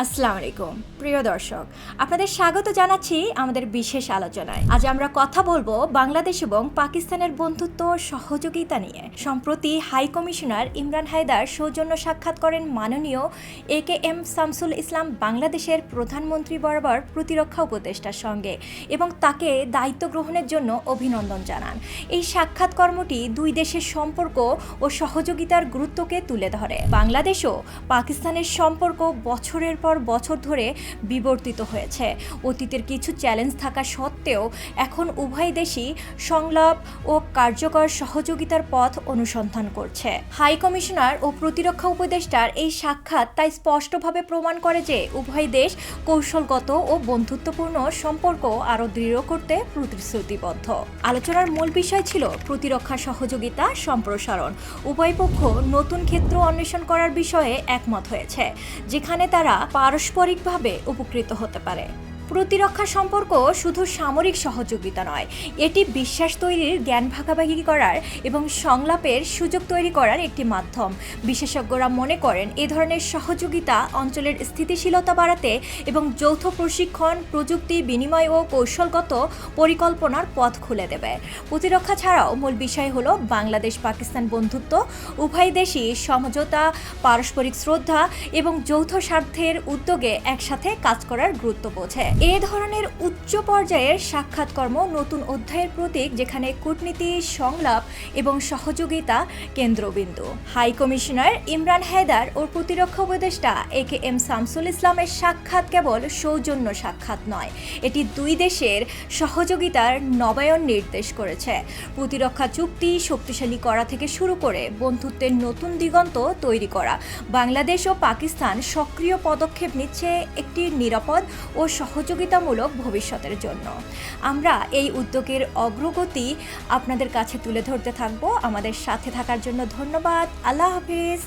আসসালামু আলাইকুম প্রিয় দর্শক, আপনাদের স্বাগত জানাচ্ছি আমাদের বিশেষ আলোচনায়। আজ আমরা কথা বলবো বাংলাদেশ এবং পাকিস্তানের বন্ধুত্ব ও সহযোগিতা নিয়ে। সম্প্রতি হাই কমিশনার ইমরান হায়দার সৌজন্য সাক্ষাৎ করেন মাননীয় AKM শামসুল ইসলাম বাংলাদেশের প্রধানমন্ত্রী বরাবর প্রতিরক্ষা উপদেষ্টার সঙ্গে এবং তাকে দায়িত্ব গ্রহণের জন্য অভিনন্দন জানান। এই সাক্ষাৎ কর্মটি দুই দেশের সম্পর্ক ও সহযোগিতার গুরুত্বকে তুলে ধরে। বাংলাদেশ ও পাকিস্তানের সম্পর্ক বছরের পর বছর ধরে বিবর্তিত হয়েছে। অতীতের কিছু চ্যালেঞ্জ থাকা সত্ত্বেও এখন উভয় দেশই সংলাপ ও কার্যকর সহযোগিতার পথ অনুসন্ধান করছে। হাই কমিশনার ও প্রতিরক্ষা উপদেষ্টার এই সাক্ষাৎ তাই স্পষ্টভাবে প্রমাণ করে যে উভয় দেশ কৌশলগত ও বন্ধুত্বপূর্ণ সম্পর্ক আরও দৃঢ় করতে প্রতিশ্রুতিবদ্ধ। আলোচনার মূল বিষয় ছিল প্রতিরক্ষা সহযোগিতা সম্প্রসারণ। উভয় পক্ষ নতুন ক্ষেত্র অন্বেষণ করার বিষয়ে একমত হয়েছে, যেখানে তারা পারস্পরিকভাবে উপকৃত হতে পারে। প্রতিরক্ষা সম্পর্ক শুধু সামরিক সহযোগিতা নয়, এটি বিশ্বাস তৈরির, জ্ঞান ভাগাভাগি করার এবং সংলাপের সুযোগ তৈরি করার একটি মাধ্যম। বিশেষজ্ঞরা মনে করেন এ ধরনের সহযোগিতা অঞ্চলের স্থিতিশীলতা বাড়াতে এবং যৌথ প্রশিক্ষণ, প্রযুক্তি বিনিময় ও কৌশলগত পরিকল্পনার পথ খুলে দেবে। প্রতিরক্ষা ছাড়াও মূল বিষয় হলো বাংলাদেশ পাকিস্তান বন্ধুত্ব। উভয় দেশই সমঝোতা, পারস্পরিক শ্রদ্ধা এবং যৌথ স্বার্থের উদ্যোগে একসাথে কাজ করার গুরুত্ব বোঝে। এ ধরনের উচ্চ পর্যায়ের সাক্ষাৎকর্ম নতুন অধ্যায়ের প্রতীক, যেখানে কূটনীতি, সংলাপ এবং সহযোগিতা কেন্দ্রবিন্দু। হাই কমিশনার ইমরান হায়দার ও প্রতিরক্ষা উপদেষ্টা AKM শামসুল ইসলামের সাক্ষাৎ কেবল সৌজন্য সাক্ষাৎ নয়, এটি দুই দেশের সহযোগিতার নবায়ন নির্দেশ করেছে। প্রতিরক্ষা চুক্তি শক্তিশালী করা থেকে শুরু করে বন্ধুত্বের নতুন দিগন্ত তৈরি করা। বাংলাদেশ ও পাকিস্তান সক্রিয় পদক্ষেপ নিচ্ছে একটি নিরাপদ ও সহযোগিতামূলক ভবিষ্যতের জন্য। আমরা এই উদ্যোগের অগ্রগতি আপনাদের কাছে তুলে ধরতে থাকব। আমাদের সাথে থাকার জন্য ধন্যবাদ। আল্লাহ হাফিজ।